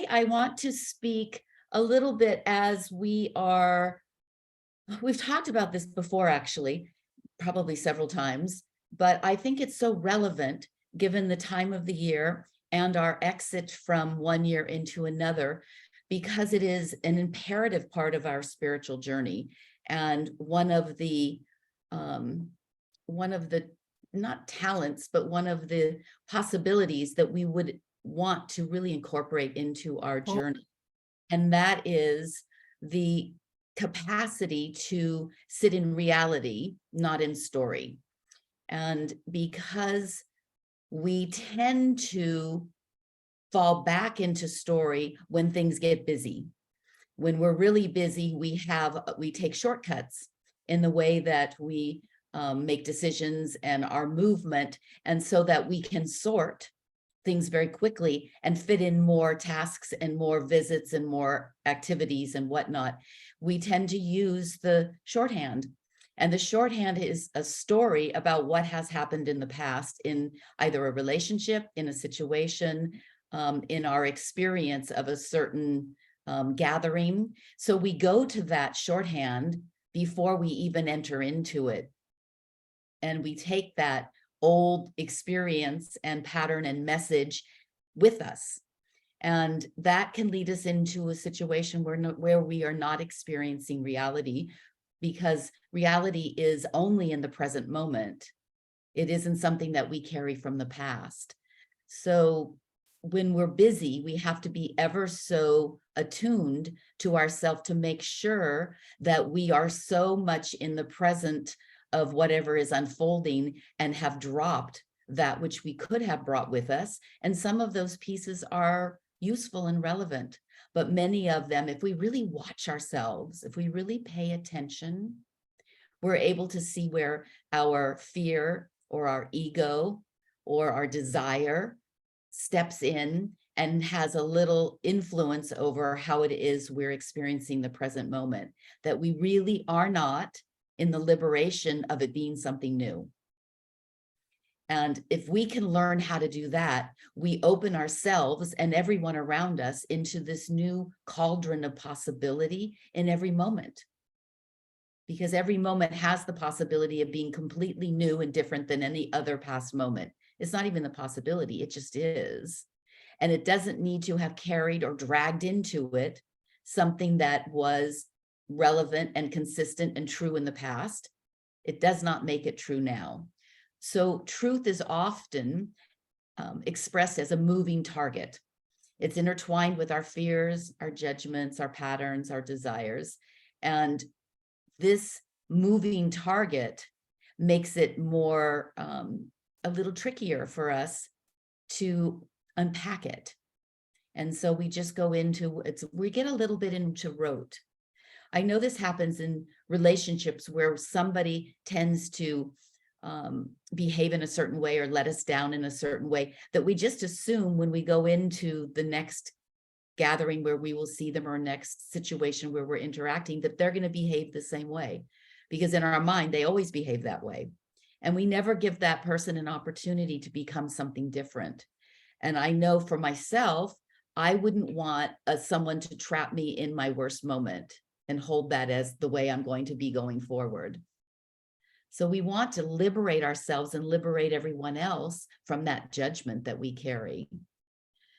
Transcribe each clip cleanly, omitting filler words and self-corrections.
I want to speak a little bit as we've talked about this before, actually, probably several times, but I think it's so relevant given the time of the year and our exit from one year into another, because it is an imperative part of our spiritual journey. And um, one of the not talents, but one of the possibilities that we would want to really incorporate into our journey. And that is the capacity to sit in reality, not in story. And because we tend to fall back into story when things get busy. When we're really busy, we take shortcuts in the way that we make decisions and our movement, and so that we can sort things very quickly and fit in more tasks and more visits and more activities and whatnot. We tend to use the shorthand. And the shorthand is a story about what has happened in the past in either a relationship, in a situation, in our experience of a certain gathering. So we go to that shorthand before we even enter into it. And we take that old experience and pattern and message with us. And that can lead us into a situation where we are not experiencing reality, because reality is only in the present moment. It isn't something that we carry from the past. So when we're busy, we have to be ever so attuned to ourselves to make sure that we are so much in the present of whatever is unfolding and have dropped that which we could have brought with us. And some of those pieces are useful and relevant, but many of them, if we really watch ourselves, if we really pay attention, we're able to see where our fear or our ego or our desire steps in and has a little influence over how it is we're experiencing the present moment, that we really are not in the liberation of it being something new. And if we can learn how to do that, we open ourselves and everyone around us into this new cauldron of possibility in every moment. Because every moment has the possibility of being completely new and different than any other past moment. It's not even the possibility, it just is. And it doesn't need to have carried or dragged into it something that was relevant and consistent and true in the past. It does not make it true now. So truth is often expressed as a moving target. It's intertwined with our fears, our judgments, our patterns, our desires. And this moving target makes it more, a little trickier for us to unpack it. And so we just go into we get a little bit into rote. I know this happens in relationships where somebody tends to behave in a certain way or let us down in a certain way, that we just assume when we go into the next gathering where we will see them, or next situation where we're interacting, that they're going to behave the same way, because in our mind they always behave that way, and we never give that person an opportunity to become something different. And I know for myself, I wouldn't want someone to trap me in my worst moment and hold that as the way I'm going to be going forward. So we want to liberate ourselves and liberate everyone else from that judgment that we carry.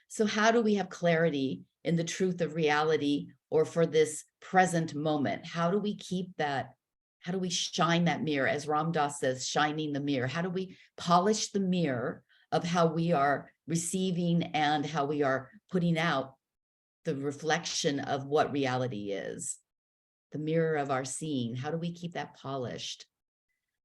So how do we have clarity in the truth of reality, or for this present moment? How do we keep that? How do we shine that mirror? As Ram Dass says, shining the mirror. How do we polish the mirror of how we are receiving and how we are putting out the reflection of what reality is? The mirror of our seeing. How do we keep that polished?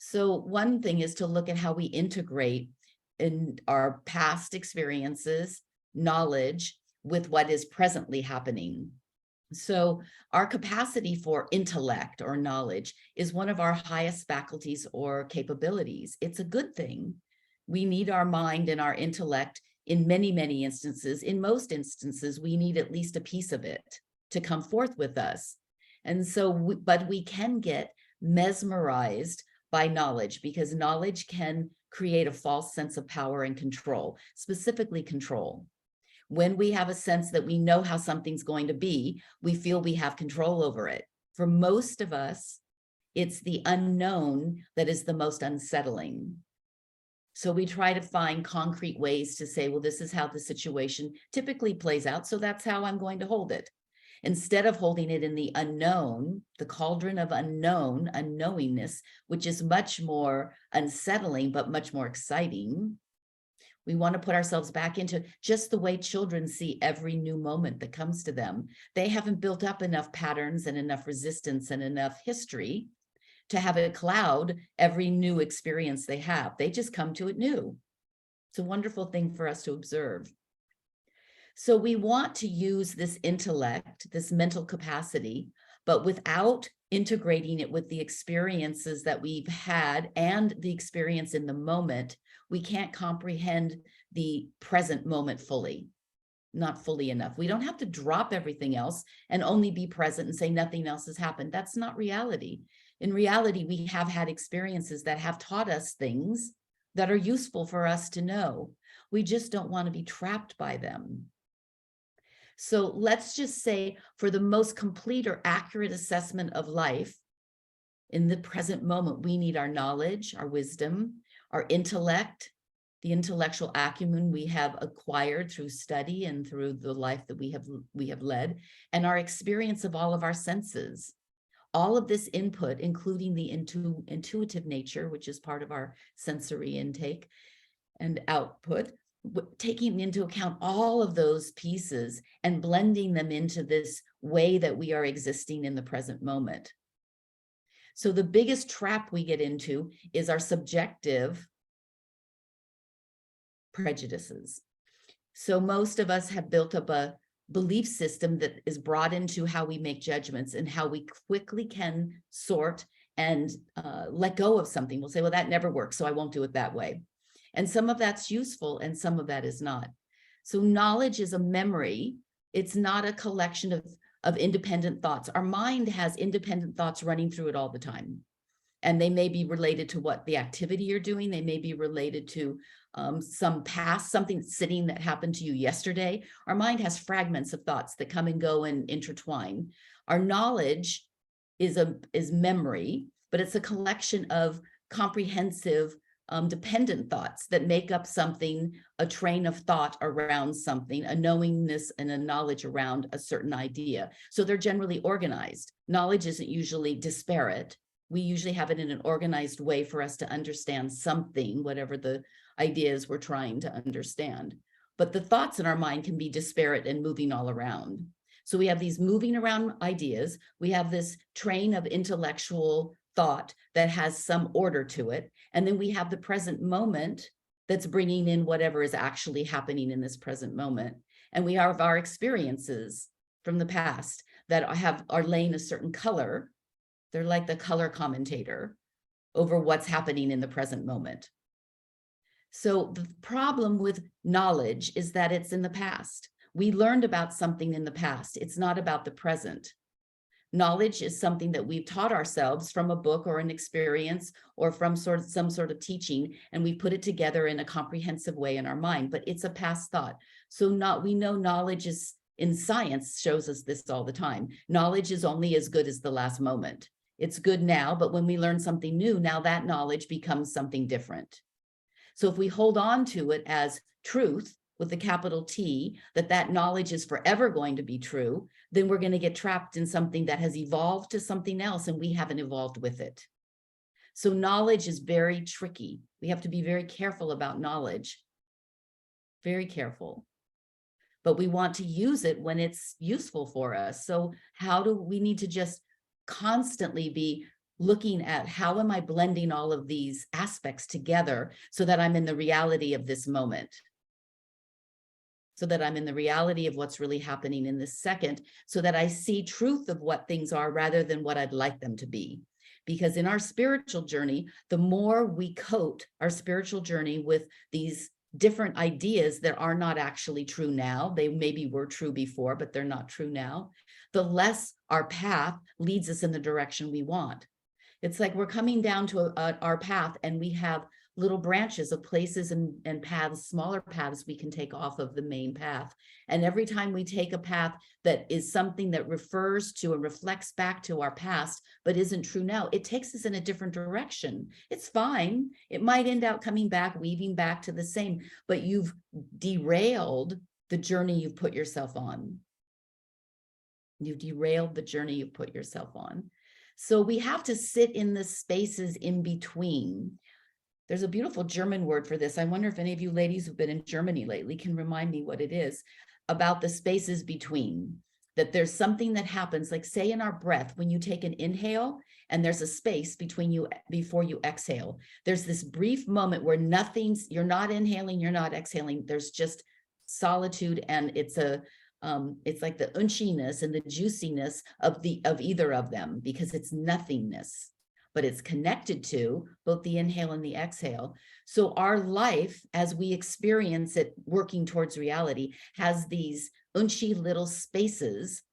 So one thing is to look at how we integrate in our past experiences, knowledge, with what is presently happening. So our capacity for intellect or knowledge is one of our highest faculties or capabilities. It's a good thing. We need our mind and our intellect in many, many instances. In most instances, we need at least a piece of it to come forth with us. And so, but we can get mesmerized by knowledge, because knowledge can create a false sense of power and control, specifically control. When we have a sense that we know how something's going to be, we feel we have control over it. For most of us, it's the unknown that is the most unsettling. So we try to find concrete ways to say, well, this is how the situation typically plays out, so that's how I'm going to hold it. Instead of holding it in the unknown, the cauldron of unknowingness, which is much more unsettling, but much more exciting, we want to put ourselves back into just the way children see every new moment that comes to them. They haven't built up enough patterns and enough resistance and enough history to have it cloud every new experience they have. They just come to it new. It's a wonderful thing for us to observe. So we want to use this intellect, this mental capacity, but without integrating it with the experiences that we've had and the experience in the moment, we can't comprehend the present moment fully, not fully enough. We don't have to drop everything else and only be present and say nothing else has happened. That's not reality. In reality, we have had experiences that have taught us things that are useful for us to know. We just don't want to be trapped by them. So let's just say, for the most complete or accurate assessment of life in the present moment, we need our knowledge, our wisdom, our intellect, the intellectual acumen we have acquired through study and through the life that we have led, and our experience of all of our senses. All of this input, including the intuitive nature, which is part of our sensory intake and output, taking into account all of those pieces and blending them into this way that we are existing in the present moment. So the biggest trap we get into is our subjective prejudices. So most of us have built up a belief system that is brought into how we make judgments and how we quickly can sort and let go of something. We'll say, well, that never works, so I won't do it that way. And some of that's useful and some of that is not. So knowledge is a memory. It's not a collection of independent thoughts. Our mind has independent thoughts running through it all the time. And they may be related to what the activity you're doing. They may be related to some past, something sitting that happened to you yesterday. Our mind has fragments of thoughts that come and go and intertwine. Our knowledge is memory, but it's a collection of comprehensive dependent thoughts that make up something, a train of thought around something, a knowingness and a knowledge around a certain idea. So they're generally organized. Knowledge isn't usually disparate. We usually have it in an organized way for us to understand something, whatever the ideas we're trying to understand. But the thoughts in our mind can be disparate and moving all around. So we have these moving around ideas. We have this train of intellectual thought that has some order to it. And then we have the present moment that's bringing in whatever is actually happening in this present moment. And we have our experiences from the past that are laying a certain color. They're like the color commentator over what's happening in the present moment. So the problem with knowledge is that it's in the past. We learned about something in the past. It's not about the present. Knowledge is something that we've taught ourselves from a book or an experience or from some sort of teaching, and we put it together in a comprehensive way in our mind, but it's a past thought. So we know knowledge is, in science, shows us this all the time. Knowledge is only as good as the last moment. It's good now, but when we learn something new, now that knowledge becomes something different. So if we hold on to it as truth, with a capital T, that knowledge is forever going to be true, then we're going to get trapped in something that has evolved to something else and we haven't evolved with it. So knowledge is very tricky. We have to be very careful about knowledge, very careful. But we want to use it when it's useful for us. So how do we need to just constantly be looking at how am I blending all of these aspects together so that I'm in the reality of this moment? So that I'm in the reality of what's really happening in this second, so that I see truth of what things are rather than what I'd like them to be. Because in our spiritual journey, the more we coat our spiritual journey with these different ideas that are not actually true now, they maybe were true before, but they're not true now, the less our path leads us in the direction we want. It's like we're coming down to our path and we have little branches of places and paths, smaller paths we can take off of the main path. And every time we take a path that is something that refers to and reflects back to our past, but isn't true now, it takes us in a different direction. It's fine. It might end up coming back, weaving back to the same, but you've derailed the journey you've put yourself on. You've derailed the journey you've put yourself on. So we have to sit in the spaces in between. There's a beautiful German word for this. I wonder if any of you ladies who've been in Germany lately can remind me what it is about the spaces between, that there's something that happens, like say in our breath, when you take an inhale and there's a space between you before you exhale, there's this brief moment where you're not inhaling, you're not exhaling. There's just solitude, and it's like the unchiness and the juiciness of either of them, because it's nothingness, but it's connected to both the inhale and the exhale. So our life, as we experience it working towards reality, has these unchy little spaces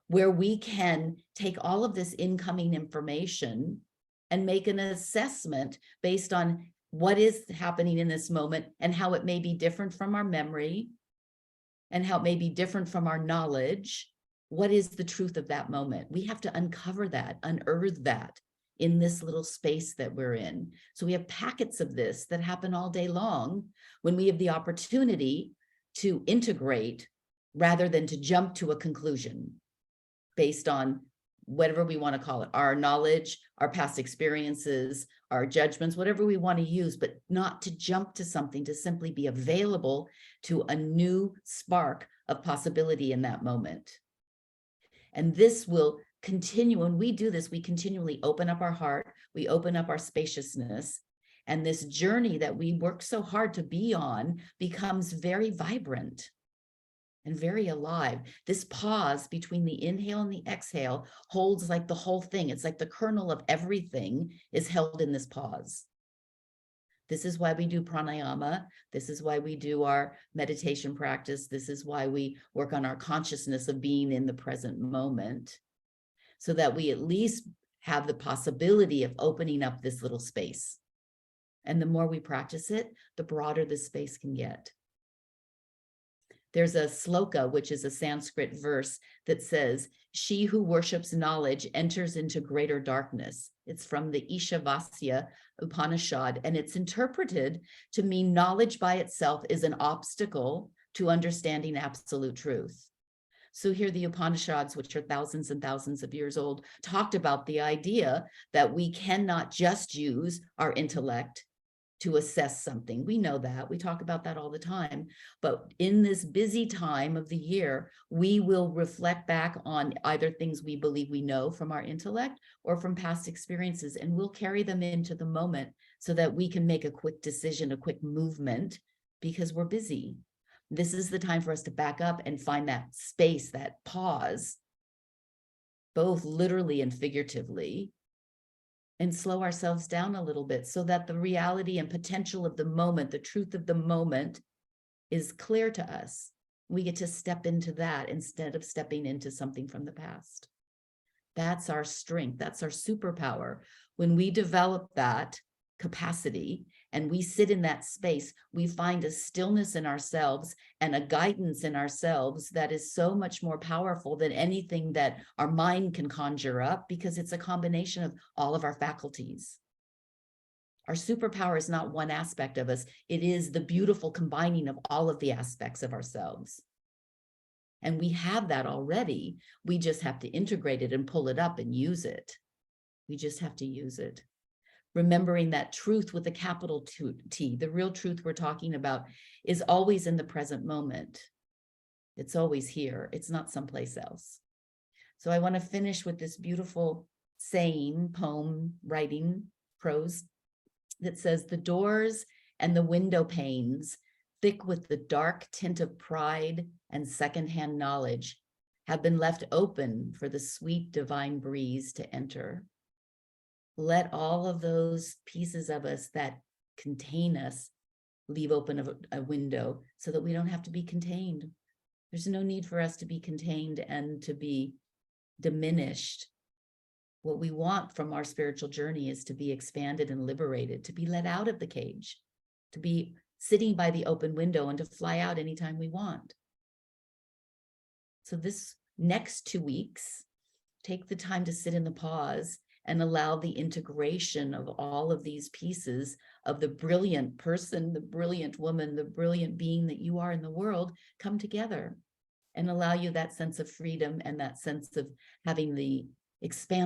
where we can take all of this incoming information and make an assessment based on what is happening in this moment and how it may be different from our memory and how it may be different from our knowledge. What is the truth of that moment? We have to uncover that, unearth that in this little space that we're in. So we have packets of this that happen all day long when we have the opportunity to integrate rather than to jump to a conclusion based on whatever we want to call it, our knowledge, our past experiences, our judgments, whatever we want to use, but not to jump to something, to simply be available to a new spark of possibility in that moment. And this will continue. When we do this, we continually open up our heart, we open up our spaciousness, and this journey that we work so hard to be on becomes very vibrant and very alive. This pause between the inhale and the exhale holds like the whole thing. It's like the kernel of everything is held in this pause. This is why we do pranayama. This is why we do our meditation practice. This is why we work on our consciousness of being in the present moment, so that we at least have the possibility of opening up this little space. And the more we practice it, the broader the space can get. There's a sloka, which is a Sanskrit verse that says, "She who worships knowledge enters into greater darkness." It's from the Ishavasya Upanishad, and it's interpreted to mean knowledge by itself is an obstacle to understanding absolute truth. So here the Upanishads, which are thousands and thousands of years old, talked about the idea that we cannot just use our intellect to assess something. We know that. We talk about that all the time. But in this busy time of the year, we will reflect back on either things we believe we know from our intellect or from past experiences, and we'll carry them into the moment so that we can make a quick decision, a quick movement, because we're busy. This is the time for us to back up and find that space, that pause, both literally and figuratively, and slow ourselves down a little bit so that the reality and potential of the moment, the truth of the moment, is clear to us. We get to step into that instead of stepping into something from the past. That's our strength. That's our superpower. When we develop that capacity and we sit in that space, we find a stillness in ourselves and a guidance in ourselves that is so much more powerful than anything that our mind can conjure up, because it's a combination of all of our faculties. Our superpower is not one aspect of us. It is the beautiful combining of all of the aspects of ourselves. And we have that already. We just have to integrate it and pull it up and use it. We just have to use it. Remembering that truth with a capital T, the real truth we're talking about, is always in the present moment. It's always here. It's not someplace else. So I want to finish with this beautiful saying, poem, writing, prose, that says, "The doors and the window panes, thick with the dark tint of pride and secondhand knowledge, have been left open for the sweet divine breeze to enter. Let all of those pieces of us that contain us leave open a window so that we don't have to be contained. There's no need for us to be contained and to be diminished What we want from our spiritual journey is to be expanded and liberated, to be let out of the cage, to be sitting by the open window and to fly out anytime we want. So this next 2 weeks, take the time to sit in the pause and allow the integration of all of these pieces of the brilliant person, the brilliant woman, the brilliant being that you are in the world come together and allow you that sense of freedom and that sense of having the expanse